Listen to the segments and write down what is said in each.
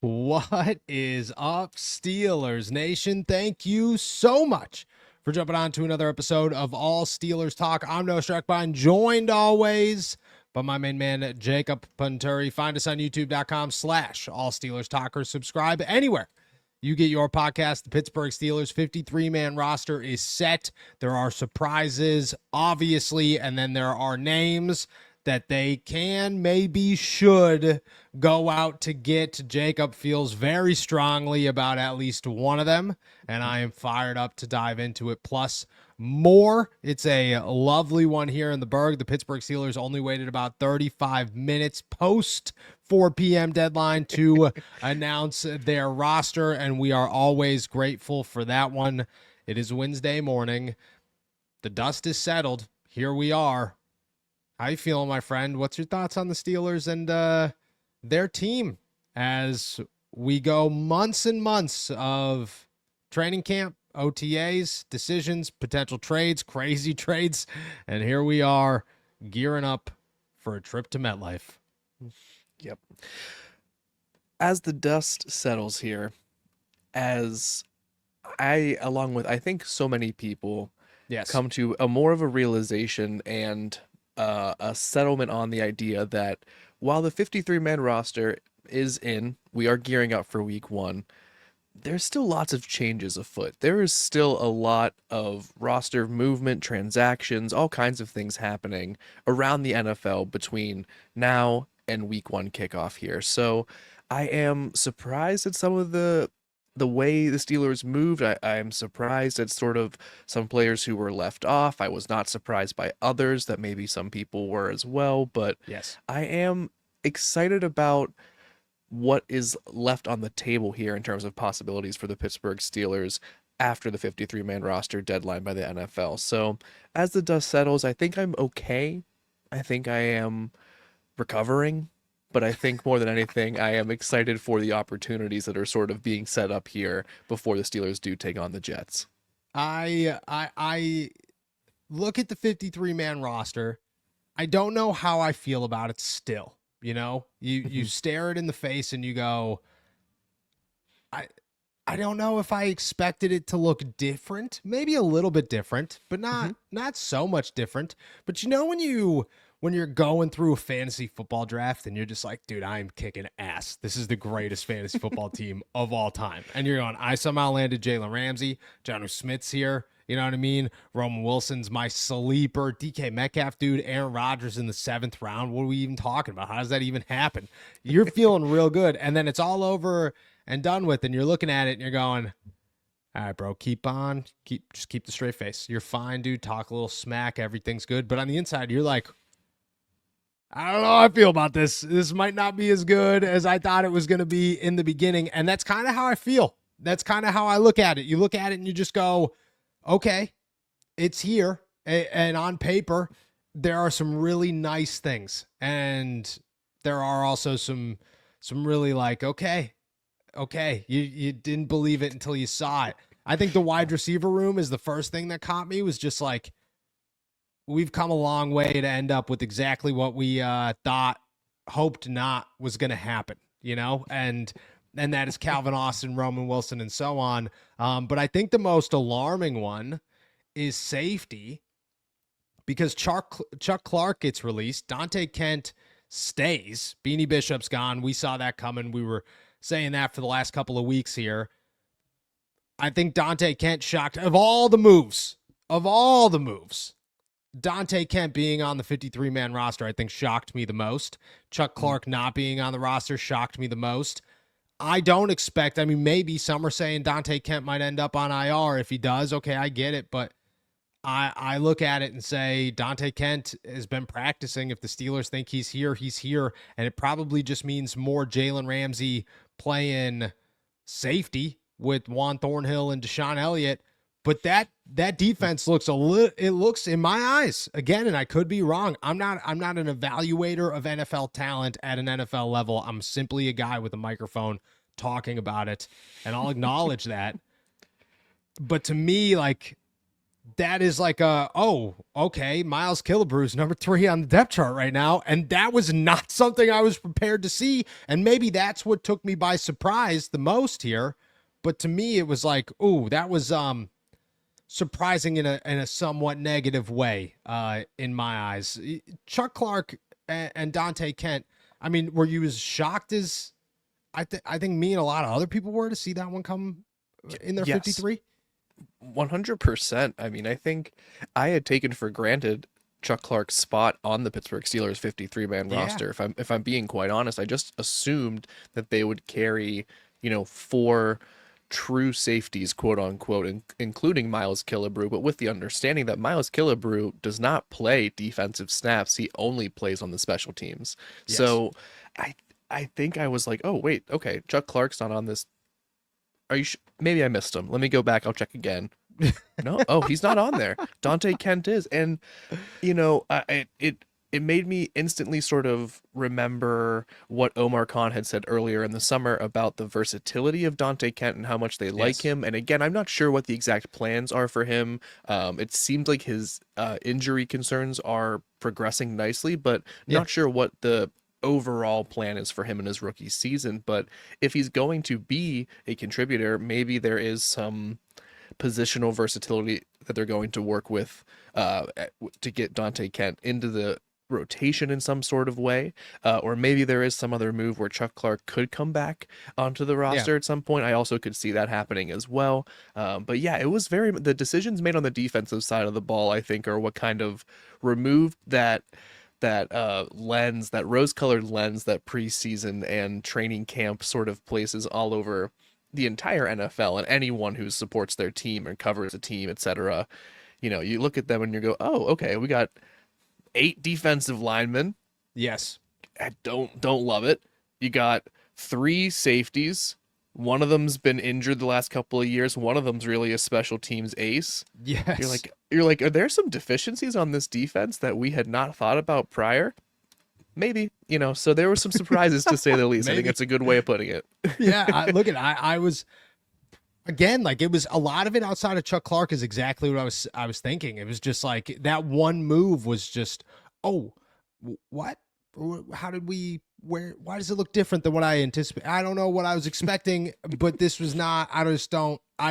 What is up, Steelers Nation? Thank you so much for jumping on to another episode of All Steelers Talk. I'm Noah Streckbein, joined always by my main man, Jacob Punturi. Find us on youtube.com/All Steelers Talkers. Subscribe anywhere you get your podcast. The Pittsburgh Steelers 53-man roster is set. There are surprises, obviously, and then there are names that they can, maybe should go out to get. Jacob feels very strongly about at least one of them, and I am fired up to dive into it. Plus more. It's a lovely one here in the Berg. The Pittsburgh Steelers only waited about 35 minutes post 4 p.m. deadline to announce their roster, and we are always grateful for that one. It is Wednesday morning. The dust is settled. Here we are. How you feeling, my friend? What's your thoughts on the Steelers and their team as we go months and months of training camp, OTAs, decisions, potential trades, crazy trades, and here we are gearing up for a trip to MetLife. Yep. As the dust settles here, as along with I think so many people, come to a more of a realization and a settlement on the idea that while the 53-man roster is in, we are gearing up for week one, there's still lots of changes afoot. There is still a lot of roster movement, transactions, all kinds of things happening around the NFL between now and week one kickoff here. So I am surprised at some of the way the Steelers moved. I am surprised at sort of some players who were left off. I was not surprised by others that maybe some people were as well, but I am excited about what is left on the table here in terms of possibilities for the Pittsburgh Steelers after the 53-man roster deadline by the NFL. So as the dust settles, I think I'm okay. I think I am recovering. But I think more than anything, I am excited for the opportunities that are sort of being set up here before the Steelers do take on the Jets. I look at the 53-man roster. I don't know how I feel about it still. You know, you stare it in the face and you go, I don't know if I expected it to look different. Maybe a little bit different, but not so much different. But you know, when you're going through a fantasy football draft and you're just like, dude, I'm kicking ass. This is the greatest fantasy football team of all time. And you're going, I somehow landed Jalen Ramsey. Jonnu Smith's here. You know what I mean? Roman Wilson's my sleeper. DK Metcalf, dude. Aaron Rodgers in the 7th round. What are we even talking about? How does that even happen? You're feeling real good. And then it's all over and done with. And you're looking at it and you're going, all right, bro, keep the straight face. You're fine, dude. Talk a little smack. Everything's good. But on the inside, you're like, I don't know how I feel about this. This might not be as good as I thought it was going to be in the beginning. And that's kind of how I feel. That's kind of how I look at it. You look at it and you just go, okay, it's here. And on paper, there are some really nice things. And there are also some really like, okay, you didn't believe it until you saw it. I think the wide receiver room is the first thing that caught me, was just like, we've come a long way to end up with exactly what we hoped not was going to happen, you know, and that is Calvin Austin, Roman Wilson, and so on. But I think the most alarming one is safety, because Chuck Clark gets released. Diontae Kent stays. Beanie Bishop's gone. We saw that coming. We were saying that for the last couple of weeks here. I think Diontae Kent shocked. Of all the moves, Diontae Kent being on the 53-man roster, I think, shocked me the most. Chuck Clark not being on the roster shocked me the most. I don't expect, I mean, maybe some are saying Diontae Kent might end up on IR. If he does, okay, I get it. But I look at it and say Diontae Kent has been practicing. If the Steelers think he's here, he's here. And it probably just means more Jalen Ramsey playing safety with Juan Thornhill and Deshaun Elliott. But that defense looks it looks, in my eyes, again, and I could be wrong. I'm not an evaluator of NFL talent at an NFL level. I'm simply a guy with a microphone talking about it, and I'll acknowledge that. But to me, like, that is like oh, okay, Miles Killebrew's number 3 on the depth chart right now, and that was not something I was prepared to see, and maybe that's what took me by surprise the most here. But to me, it was like, ooh, that was surprising in a somewhat negative way in my eyes. Chuck Clark and Diontae Kent. I mean, were you as shocked as I think me and a lot of other people were to see that one come in their Yes, 53? 100%. I mean, I think I had taken for granted Chuck Clark's spot on the Pittsburgh Steelers 53-man Yeah. roster. If I'm being quite honest, I just assumed that they would carry, four true safeties, quote unquote, including Miles Killebrew, but with the understanding that Miles Killebrew does not play defensive snaps. He only plays on the special teams. Yes. So I think I was like, oh wait, okay, Chuck Clark's not on this. Are you maybe I missed him. Let me go back. I'll check again. No, oh, he's not on there. Diontae Kent is, and it made me instantly sort of remember what Omar Khan had said earlier in the summer about the versatility of Diontae Kent and how much they like him. And again, I'm not sure what the exact plans are for him. It seems like his injury concerns are progressing nicely, but not sure what the overall plan is for him in his rookie season. But if he's going to be a contributor, maybe there is some positional versatility that they're going to work with to get Diontae Kent into the rotation in some sort of way, or maybe there is some other move where Chuck Clark could come back onto the roster at some point. I also could see that happening as well. But yeah, it was the decisions made on the defensive side of the ball, I think, are what kind of removed that lens, that rose-colored lens that preseason and training camp sort of places all over the entire NFL and anyone who supports their team and covers a team, etc. You look at them and you go, oh, okay, we got 8 defensive linemen. Yes. I don't love it. You got 3 safeties. One of them's been injured the last couple of years. One of them's really a special teams ace. Yes. You're like, are there some deficiencies on this defense that we had not thought about prior? Maybe, so there were some surprises to say the least. I think that's a good way of putting it. Yeah. I was, again, like, it was a lot of it outside of Chuck Clark is exactly what I was thinking. It was just like that one move was just, oh, what? How did why does it look different than what I anticipated? I don't know what I was expecting, but this was not, I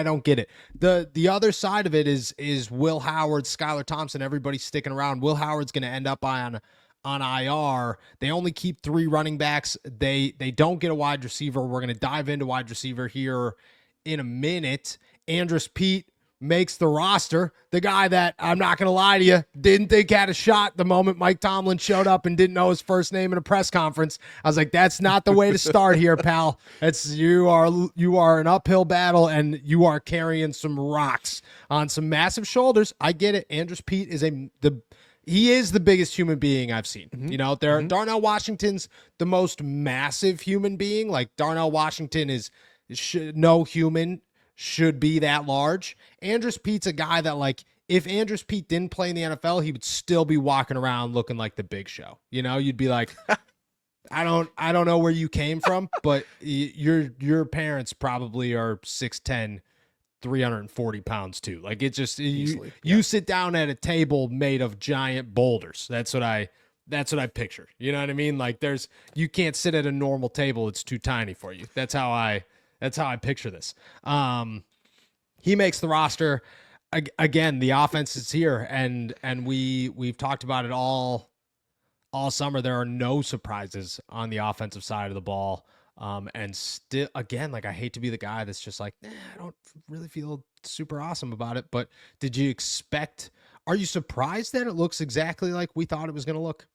don't get it. The other side of it is Will Howard, Skylar Thompson, everybody sticking around. Will Howard's going to end up on IR. They only keep 3 running backs. They don't get a wide receiver. We're going to dive into wide receiver here in a minute. Andrus Peat makes the roster. The guy that, I'm not going to lie to you, didn't think had a shot the moment Mike Tomlin showed up and didn't know his first name in a press conference. I was like, that's not the way to start here, pal. You are an uphill battle, and you are carrying some rocks on some massive shoulders. I get it. Andrus Peat is he is the biggest human being I've seen. Darnell Washington's the most massive human being. Like, Darnell Washington no human should be that large. Andrus Peat's a guy that, like, if Andrus Peat didn't play in the NFL, he would still be walking around looking like the Big Show. You'd be like, I don't know where you came from, but your parents probably are 6'10", 340 pounds too. Like, it's just you sit down at a table made of giant boulders. That's what I picture. You know what I mean? Like, you can't sit at a normal table. It's too tiny for you. That's how I picture this. He makes the roster. Again, the offense is here, and we've talked about it all summer. There are no surprises on the offensive side of the ball. And still, again, like, I hate to be the guy that's just like, I don't really feel super awesome about it. But are you surprised that it looks exactly like we thought it was going to look?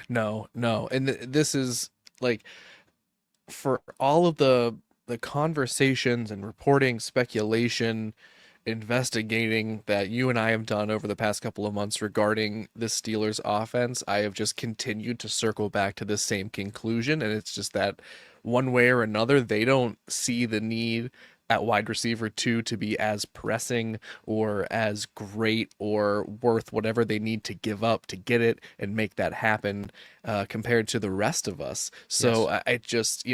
No. And this is like, for all of the conversations and reporting, speculation, investigating that you and I have done over the past couple of months regarding the Steelers offense, I have just continued to circle back to the same conclusion. And it's just that one way or another, they don't see the need at wide receiver 2 to be as pressing or as great or worth whatever they need to give up to get it and make that happen compared to the rest of us. So yes. I just,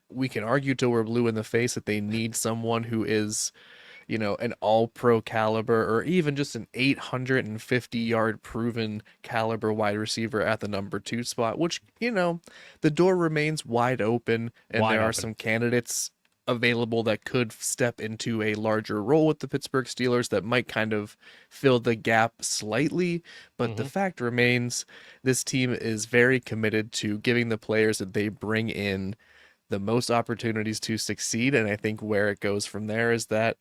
we can argue till we're blue in the face that they need someone who is an all-pro caliber or even just an 850-yard proven caliber wide receiver at the number 2 spot, which, the door remains wide open, and Wide there are open. some candidates available that could step into a larger role with the Pittsburgh Steelers that might kind of fill the gap slightly. But the fact remains, this team is very committed to giving the players that they bring in the most opportunities to succeed. And I think where it goes from there is that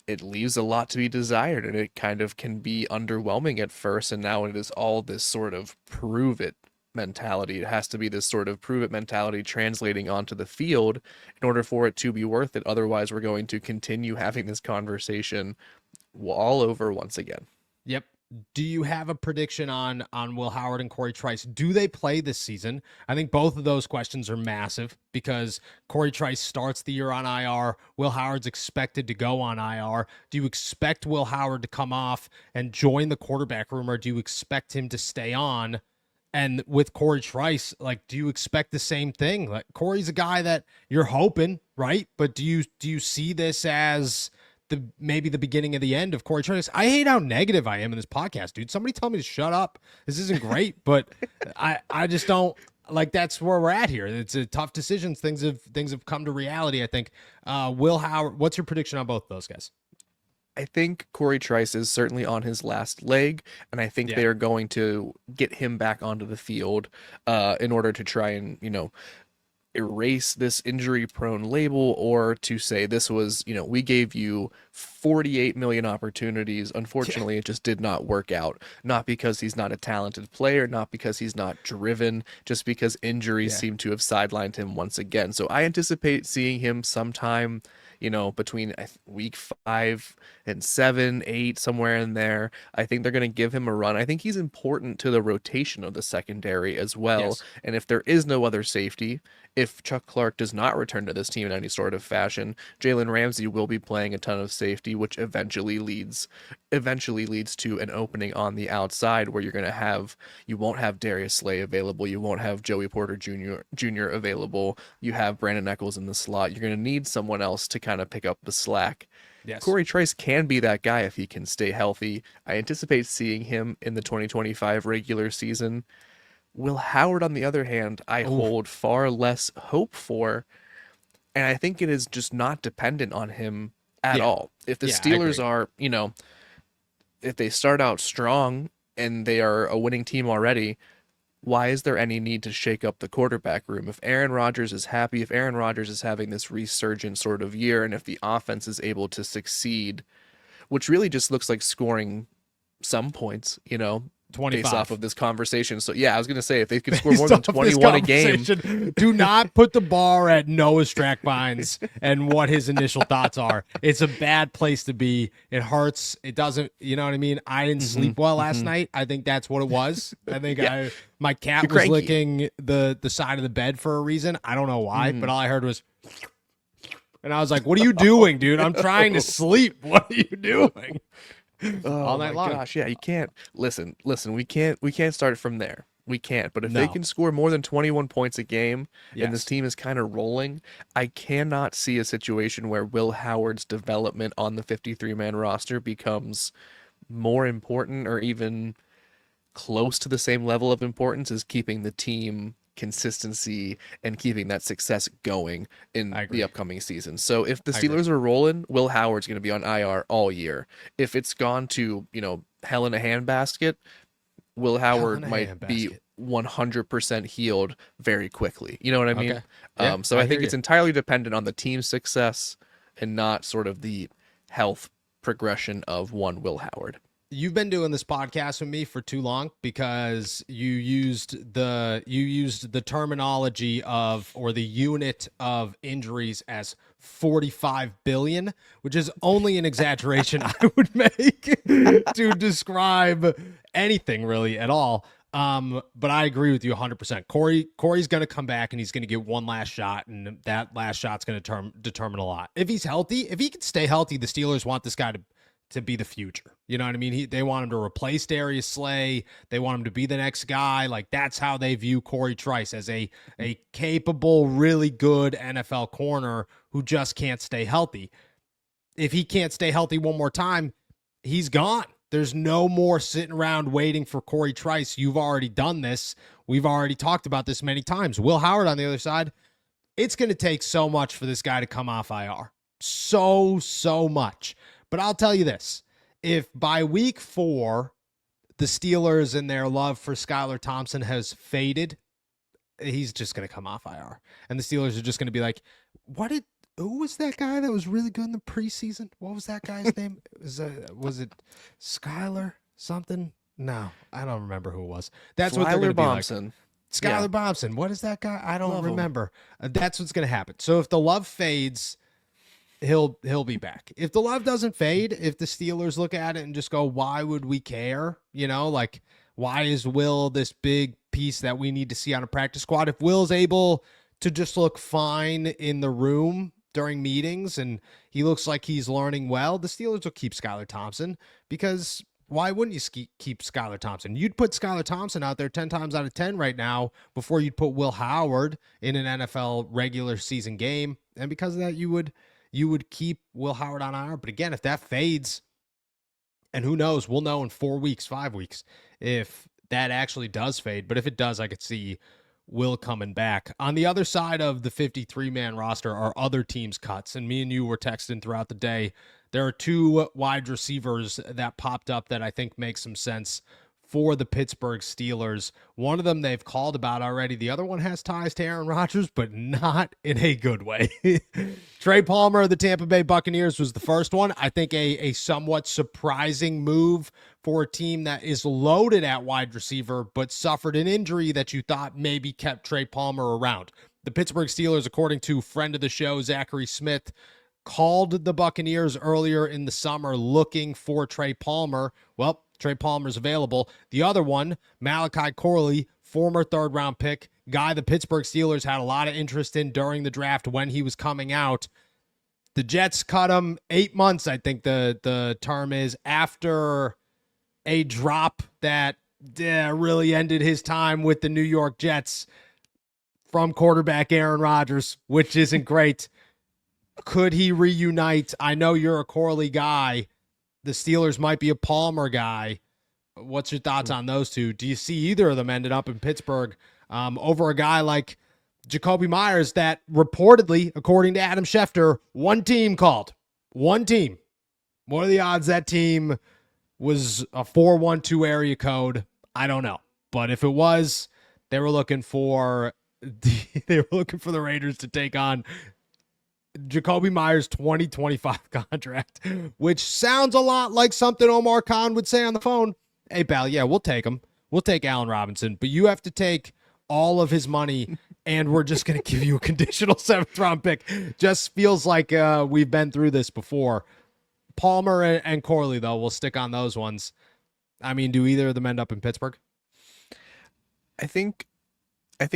it leaves a lot to be desired, and it kind of can be underwhelming at first. And now it is all this sort of prove it mentality. It has to be this sort of prove it mentality translating onto the field in order for it to be worth it. Otherwise, we're going to continue having this conversation all over once again. Yep. Do you have a prediction on Will Howard and Corey Trice? Do they play this season? I think both of those questions are massive because Corey Trice starts the year on IR. Will Howard's expected to go on IR. Do you expect Will Howard to come off and join the quarterback room, or do you expect him to stay on? And with Corey Trice, like, do you expect the same thing? Like, Corey's a guy that you're hoping, right? But do you see this as maybe the beginning of the end of Corey Trice? I hate how negative I am in this podcast, dude. Somebody tell me to shut up. This isn't great, but I just don't like. That's where we're at here. It's a tough decisions. Things have come to reality. I think. Will Howard, what's your prediction on both those guys? I think Corey Trice is certainly on his last leg, and I think they are going to get him back onto the field in order to try and, erase this injury-prone label, or to say this was, we gave you 48 million opportunities. Unfortunately, it just did not work out. Not because he's not a talented player, not because he's not driven, just because injuries seem to have sidelined him once again. So I anticipate seeing him sometime between week 5 and 7, 8, somewhere in there. I think they're going to give him a run. I think he's important to the rotation of the secondary as well. Yes. And if there is no other safety, if Chuck Clark does not return to this team in any sort of fashion, Jalen Ramsey will be playing a ton of safety, which eventually leads to an opening on the outside where you won't have Darius Slay available. You won't have Joey Porter Jr. available. You have Brandon Echols in the slot. You're going to need someone else to kind of pick up the slack. Yes. Corey Trice can be that guy if he can stay healthy. I anticipate seeing him in the 2025 regular season. Will Howard, on the other hand, I hold far less hope for, and I think it is just not dependent on him at all. If the Steelers are, if they start out strong and they are a winning team already, why is there any need to shake up the quarterback room? If Aaron Rodgers is happy, if Aaron Rodgers is having this resurgent sort of year, and if the offense is able to succeed, which really just looks like scoring some points, 25. Based off of this conversation. So yeah, I was going to say, if they could score more than 21 a game. Do not put the bar at Noah Strackbines and what his initial thoughts are. It's a bad place to be. It hurts. It doesn't, you know what I mean? I didn't sleep well last night. I think that's what it was. I think my cat was licking the side of the bed for a reason. I don't know why, but all I heard was, and I was like, what are you doing, dude? I'm trying to sleep. What are you doing? All night long. Gosh, yeah, you can't listen. We can't start from there. We can't. But if they can score more than 21 points a game, and this team is kind of rolling, I cannot see a situation where Will Howard's development on the 53-man roster becomes more important or even close to the same level of importance as keeping the team consistency and keeping that success going in the upcoming season. So if the Steelers are rolling, Will Howard's going to be on IR all year. If it's gone to, hell in a handbasket, Will Howard might be 100% healed very quickly. You know what I mean? Okay. Yeah, so I think it's entirely dependent on the team's success and not sort of the health progression of one Will Howard. You've been doing this podcast with me for too long because you used the terminology of, or the unit of injuries as 45 billion, which is only an exaggeration I would make to describe anything really at all. But I agree with you 100%. Corey's going to come back and he's going to get one last shot, and that last shot's going to determine a lot. If he's healthy, if he can stay healthy, the Steelers want this guy to be the future. You know what I mean? They want him to replace Darius Slay. They want him to be the next guy. Like, that's how they view Corey Trice, as a capable, really good NFL corner who just can't stay healthy. if he can't stay healthy one more time, he's gone. There's no more sitting around waiting for Corey Trice. You've already done this. We've already talked about this many times. Will Howard on the other side, it's going to take so much for this guy to come off IR. So much. But I'll tell you this. If by week 4, the Steelers and their love for Skylar Thompson has faded, he's just going to come off IR. And the Steelers are just going to be like, who was that guy that was really good in the preseason? What was that guy's name? Was it Skylar something? No, I don't remember who it was. That's what they're going to be like. Skylar Bompson. What is that guy? I don't remember. That's what's going to happen. So if the love fades, he'll be back. If the love doesn't fade, if the Steelers look at it and just go, why would we care? Like, why is Will this big piece that we need to see on a practice squad? If Will's able to just look fine in the room during meetings and he looks like he's learning well, the Steelers will keep Skylar Thompson, because why wouldn't you keep Skylar Thompson? You'd put Skylar Thompson out there 10 times out of 10 right now before you'd put Will Howard in an NFL regular season game. And because of that, you would keep Will Howard on IR. But again, if that fades, and who knows, we'll know in 4 weeks, 5 weeks, if that actually does fade. But if it does, I could see Will coming back. On the other side of the 53-man roster are other teams' cuts. And me and you were texting throughout the day. There are 2 wide receivers that popped up that I think make some sense for the Pittsburgh Steelers. One of them they've called about already. The other one has ties to Aaron Rodgers, but not in a good way. Trey Palmer of the Tampa Bay Buccaneers was the first one. I think a somewhat surprising move for a team that is loaded at wide receiver, but suffered an injury that you thought maybe kept Trey Palmer around. The Pittsburgh Steelers, according to friend of the show, Zachary Smith, called the Buccaneers earlier in the summer looking for Trey Palmer. Well, Trey Palmer's available. The other one, Malachi Corley, former third-round pick, guy the Pittsburgh Steelers had a lot of interest in during the draft when he was coming out. The Jets cut him 8 months, I think the term is, after a drop that really ended his time with the New York Jets from quarterback Aaron Rodgers, which isn't great. Could he reunite? I know you're a Corley guy. The Steelers might be a Palmer guy. What's your thoughts on those two? Do you see either of them ended up in Pittsburgh over a guy like Jacoby Myers that reportedly, according to Adam Schefter, one team called? One team. What are the odds that team was a 412 area code? I don't know. But if it was, they were looking for the Raiders to take on Jacoby Myers' 2025 contract, which sounds a lot like something Omar Khan would say on the phone. Hey, pal, yeah, we'll take him. We'll take Allen Robinson, but you have to take all of his money, and we're just going to give you a conditional 7th-round pick. Just feels like we've been through this before. Palmer and Corley, though, we'll stick on those ones. I mean, do either of them end up in Pittsburgh? I think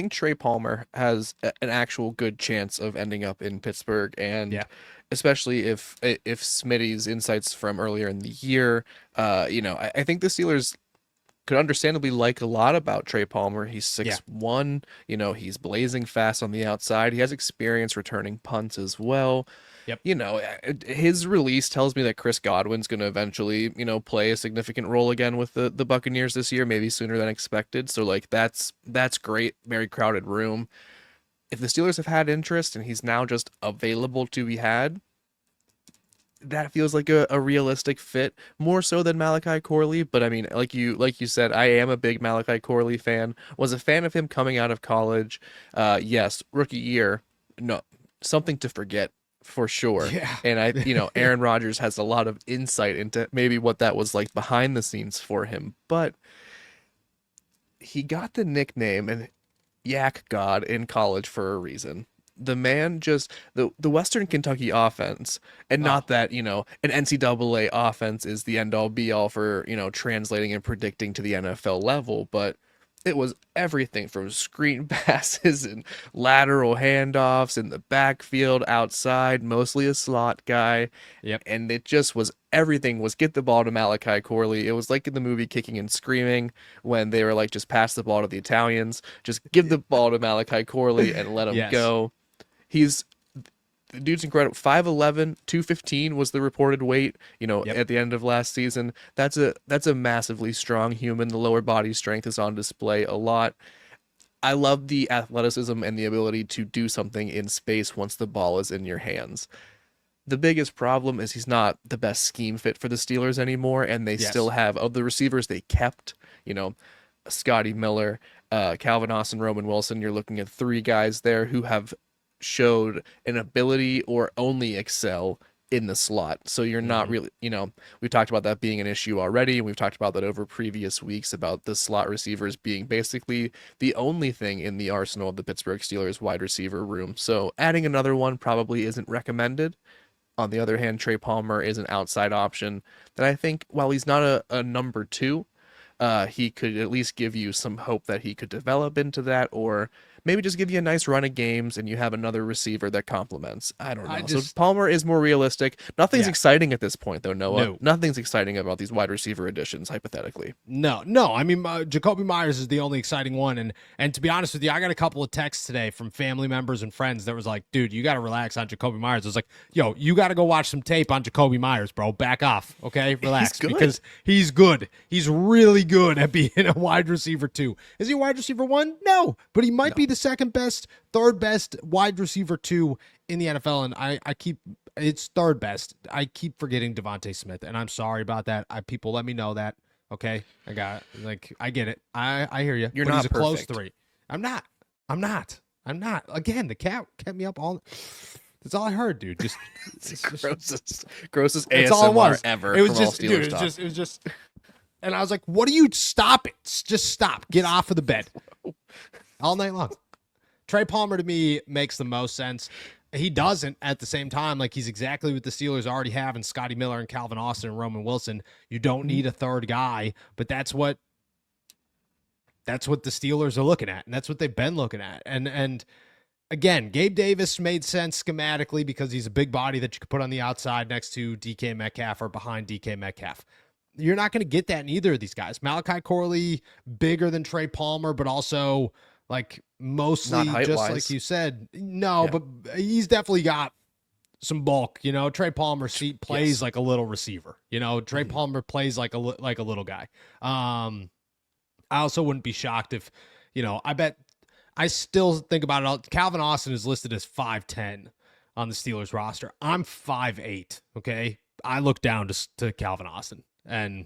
Trey Palmer has an actual good chance of ending up in Pittsburgh, and especially if Smitty's insights from earlier in the year, I think the Steelers could understandably like a lot about Trey Palmer. He's 6'1", he's blazing fast on the outside. He has experience returning punts as well. Yep. His release tells me that Chris Godwin's going to eventually, play a significant role again with the Buccaneers this year, maybe sooner than expected. So that's great. Very crowded room. If the Steelers have had interest and he's now just available to be had, that feels like a realistic fit, more so than Malachi Corley. But I mean, like you said, I am a big Malachi Corley fan. Was a fan of him coming out of college. Yes, rookie year, no, something to forget for sure. Yeah. And Aaron Rodgers has a lot of insight into maybe what that was like behind the scenes for him. But he got the nickname and Yak God in college for a reason. The man just the Western Kentucky offense, and not that an NCAA offense is the end all be all for translating and predicting to the NFL level, but it was everything from screen passes and lateral handoffs in the backfield, outside, mostly a slot guy. Yep. And it just was everything was get the ball to Malachi Corley. It was like in the movie Kicking and Screaming when they were like, just pass the ball to the Italians, just give the ball to Malachi Corley and let him go. He's the dude's incredible. 5'11", 215 was the reported weight, Yep. at the end of last season. That's a massively strong human. The lower body strength is on display a lot. I love the athleticism and the ability to do something in space once the ball is in your hands. The biggest problem is he's not the best scheme fit for the Steelers anymore, and they still have, of the receivers they kept, Scotty Miller, Calvin Austin, Roman Wilson. You're looking at 3 guys there who have showed an ability or only excel in the slot. So you're not really, we've talked about that being an issue already, and we've talked about that over previous weeks about the slot receivers being basically the only thing in the arsenal of the Pittsburgh Steelers wide receiver room. So adding another one probably isn't recommended. On the other hand, Trey Palmer is an outside option that I think, while he's not a number 2, he could at least give you some hope that he could develop into that, or maybe just give you a nice run of games and you have another receiver that complements. I don't know. So Palmer is more realistic. Nothing's exciting at this point, though, Noah. No. Nothing's exciting about these wide receiver additions, hypothetically. No. I mean, Jacoby Myers is the only exciting one. And to be honest with you, I got a couple of texts today from family members and friends that was like, dude, you got to relax on Jacoby Myers. I was like, yo, you got to go watch some tape on Jacoby Myers, bro. Back off, okay? Relax. Because he's good. He's really good at being a wide receiver 2. Is he a wide receiver 1? No. But he might be the second best, third best wide receiver 2 in the NFL, and it's third best. I keep forgetting Diontae Smith, and I'm sorry about that. People let me know that. Okay, I get it. I hear you. You're not a perfect. Close 3. I'm not. Again, the cat kept me up all. That's all I heard, dude. Just grossest ASMR ever. It was just, dude. It was just. And I was like, "What do you stop it? Just stop. Get off of the bed." All night long. Trey Palmer to me makes the most sense. He doesn't at the same time. Like, he's exactly what the Steelers already have in Scotty Miller and Calvin Austin and Roman Wilson. You don't need a third guy, but that's what the Steelers are looking at, and that's what they've been looking at. And again, Gabe Davis made sense schematically because he's a big body that you could put on the outside next to DK Metcalf or behind DK Metcalf. You're not going to get that in either of these guys. Malachi Corley, bigger than Trey Palmer, but also like mostly just like you said. No, but he's definitely got some bulk. Trey Palmer plays like a little receiver. Trey Palmer plays like a little guy. I also wouldn't be shocked if, I still think about it all. Calvin Austin is listed as 5'10" on the Steelers roster. I'm 5'8". Okay. I look down to Calvin Austin, and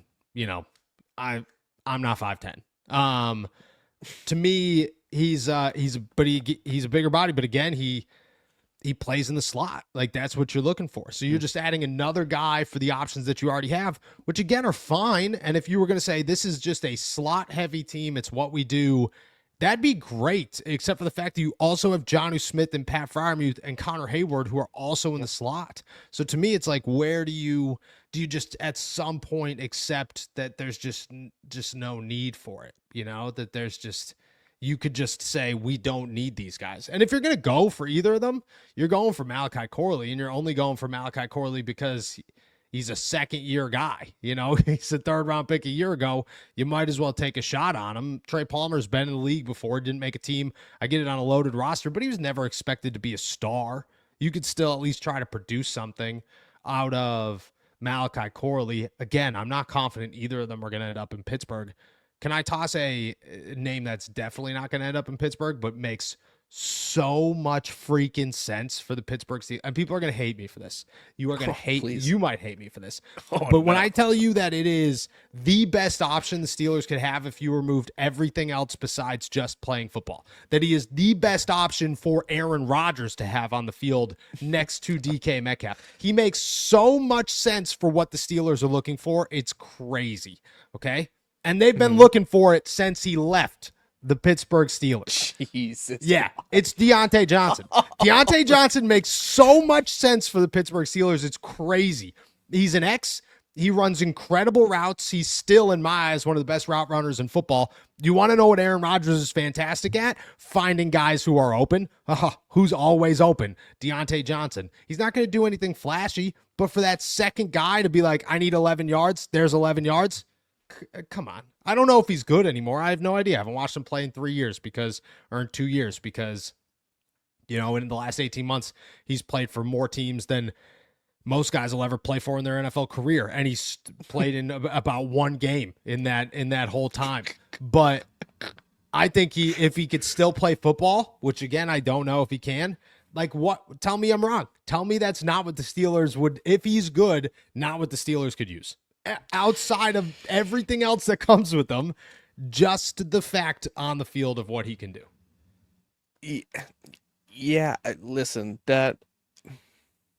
I'm not 5'10". To me, he's a bigger body, but again, he plays in the slot. Like, that's what you're looking for. So you're just adding another guy for the options that you already have, which again are fine. And if you were going to say this is just a slot heavy team, it's what we do, that'd be great, except for the fact that you also have Jonnu Smith and Pat Freiermuth and Connor Hayward, who are also in the slot. So to me, it's like, where do you just at some point accept that there's just no need for it? That there's just, you could just say, we don't need these guys. And if you're going to go for either of them, you're going for Malachi Corley, and you're only going for Malachi Corley because he's a second-year guy. He's a third-round pick a year ago. You might as well take a shot on him. Trey Palmer's been in the league before, didn't make a team. I get it on a loaded roster, but he was never expected to be a star. You could still at least try to produce something out of Malachi Corley. Again, I'm not confident either of them are going to end up in Pittsburgh. Can I toss a name that's definitely not going to end up in Pittsburgh, but makes so much freaking sense for the Pittsburgh Steelers? And people are going to hate me for this. You are going to hate me. You might hate me for this. But when I tell you that it is the best option the Steelers could have if you removed everything else besides just playing football, that he is the best option for Aaron Rodgers to have on the field next to DK Metcalf. He makes so much sense for what the Steelers are looking for. It's crazy. Okay? And they've been looking for it since he left the Pittsburgh Steelers. Jesus. Yeah, it's Diontae Johnson. Diontae Johnson makes so much sense for the Pittsburgh Steelers. It's crazy. He's an X. He runs incredible routes. He's still, in my eyes, one of the best route runners in football. You want to know what Aaron Rodgers is fantastic at? Finding guys who are open. Who's always open? Diontae Johnson. He's not going to do anything flashy, but for that second guy to be like, I need 11 yards, there's 11 yards. Come on. I don't know if he's good anymore. I have no idea. I haven't watched him play in 3 years or in 2 years because You know, in the last 18 months, he's played for more teams than most guys will ever play for in their NFL career, and he's played in about one game in that whole time. But I think if he could still play football, which again I don't know if he can. Like what? Tell me I'm wrong. Tell me that's not what the Steelers would, if he's good, not what the Steelers could use. Outside of everything else that comes with them, just the fact on the field of what he can do. Yeah, listen, that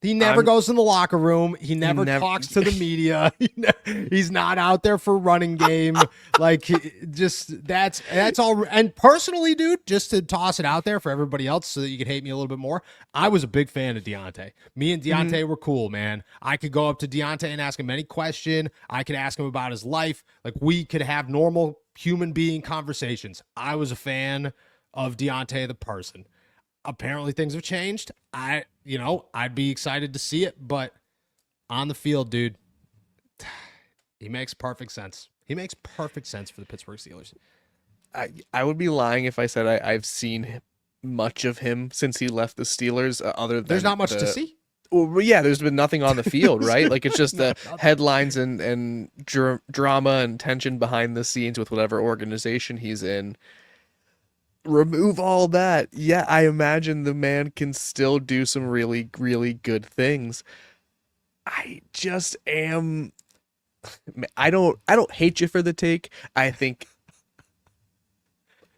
he never goes in the locker room. He never talks to the media. He's not out there for running game. Like, just that's all. And personally, dude, just to toss it out there for everybody else so that you could hate me a little bit more, I was a big fan of Diontae. Me and Diontae were cool, man. I could go up to Diontae and ask him any question. I could ask him about his life. Like, we could have normal human being conversations. I was a fan of Diontae the person. Apparently things have changed. I'd be excited to see it, but on the field, dude, he makes perfect sense. He makes perfect sense for the Pittsburgh Steelers. I would be lying if I said I've seen much of him since he left the Steelers. Other than there's not much to see. Well, yeah, there's been nothing on the field, right? Like, it's just the headlines and drama and tension behind the scenes with whatever organization he's in. Remove all that. Yeah, I imagine the man can still do some really, really good things. I just am. I don't hate you for the take. I think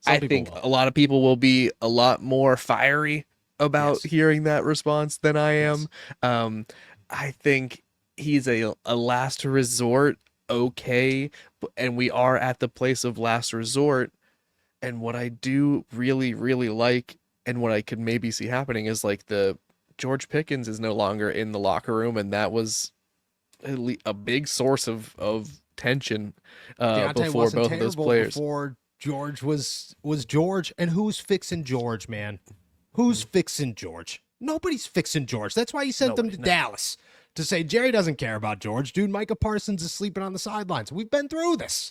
a lot of people will be a lot more fiery about hearing that response than I am. Yes. I think he's a last resort, okay, and we are at the place of last resort. And what I do really, really like, and what I could maybe see happening, is like the George Pickens is no longer in the locker room, and that was a big source of tension before both of those players. Before George was George, and who's fixing George, man? Who's fixing George? Nobody's fixing George. That's why he sent them to Dallas to say Jerry doesn't care about George, dude. Micah Parsons is sleeping on the sidelines. We've been through this.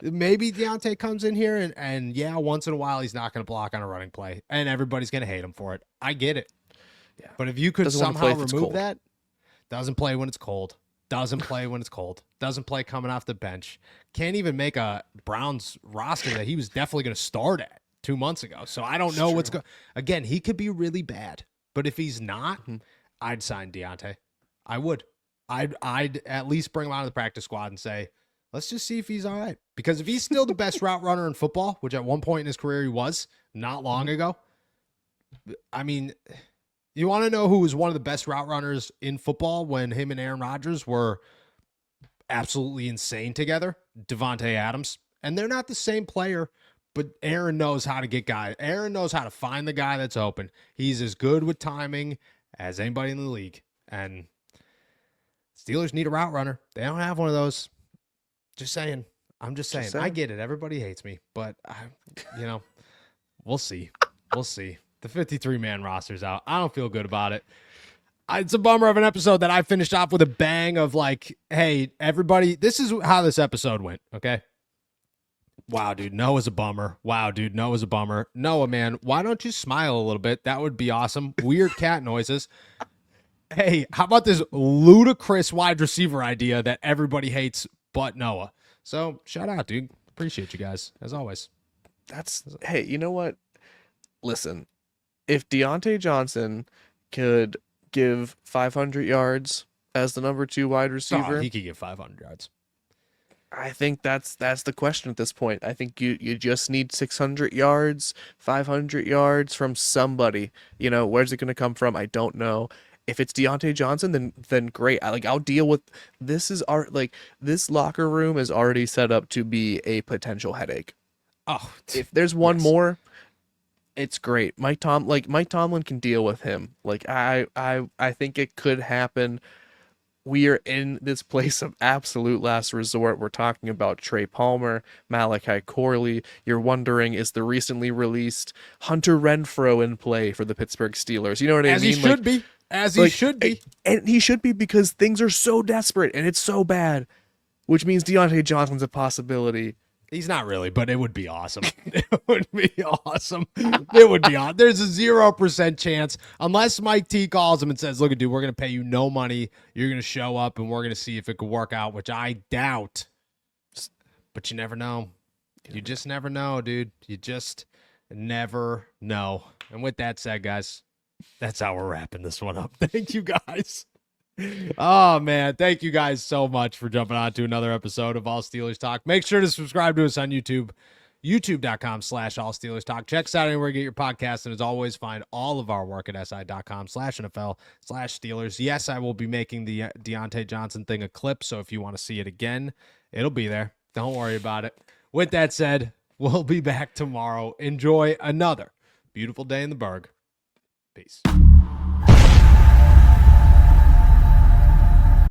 Maybe Diontae comes in here and yeah, once in a while he's not going to block on a running play, and everybody's going to hate him for it. I get it. Yeah. But if you could somehow remove that, doesn't play when it's cold. Doesn't play when it's cold. Doesn't play coming off the bench. Can't even make a Browns roster that he was definitely going to start at 2 months ago. So I don't know what's going. Again, he could be really bad, but if he's not, I'd sign Diontae. I would. I'd at least bring him out of the practice squad and say, let's just see if he's all right. Because if he's still the best route runner in football, which at one point in his career he was, not long ago, I mean, you want to know who was one of the best route runners in football when him and Aaron Rodgers were absolutely insane together? Devontae Adams. And they're not the same player, but Aaron knows how to get guys. Aaron knows how to find the guy that's open. He's as good with timing as anybody in the league. And Steelers need a route runner. They don't have one of those. Just saying. I'm just saying. I get it. Everybody hates me, but we'll see. We'll see. The 53-man roster's out. I don't feel good about it. It's a bummer of an episode that I finished off with a bang of like, hey, everybody, this is how this episode went, okay? Wow, dude, Noah's a bummer. Wow, dude, Noah's a bummer. Noah, man, why don't you smile a little bit? That would be awesome. Weird cat noises. Hey, how about this ludicrous wide receiver idea that everybody hates but Noah? So, shout out, dude. Appreciate you guys, as always. Hey, you know what? Listen, if Diontae Johnson could give 500 yards as the number 2 wide receiver, he could give 500 yards. I think that's the question at this point. I think you just need 600 yards, 500 yards from somebody. Where's it going to come from? I don't know. If it's Diontae Johnson, then great. I'll deal with this. This locker room is already set up to be a potential headache. Oh, if there's one more, it's great. Mike Tomlin can deal with him. I think it could happen. We are in this place of absolute last resort. We're talking about Trey Palmer, Malachi Corley. You're wondering, is the recently released Hunter Renfrow in play for the Pittsburgh Steelers? You know what I mean? As he should be. As he should be. And he should be, because things are so desperate and it's so bad, which means Diontae Johnson's a possibility. He's not really, but it would be awesome. It would be awesome. It would be awesome. There's a 0% chance, unless Mike T calls him and says, look, dude, we're going to pay you no money. You're going to show up, and we're going to see if it could work out, which I doubt. But you never know. You just never know, dude. You just never know. And with that said, guys, that's how we're wrapping this one up. Thank you, guys. Oh, man. Thank you guys so much for jumping on to another episode of All Steelers Talk. Make sure to subscribe to us on YouTube, youtube.com/All Steelers Talk. Check us out anywhere you get your podcast. And as always, find all of our work at si.com/NFL/Steelers. Yes, I will be making the Diontae Johnson thing a clip. So if you want to see it again, it'll be there. Don't worry about it. With that said, we'll be back tomorrow. Enjoy another beautiful day in the Berg. Peace.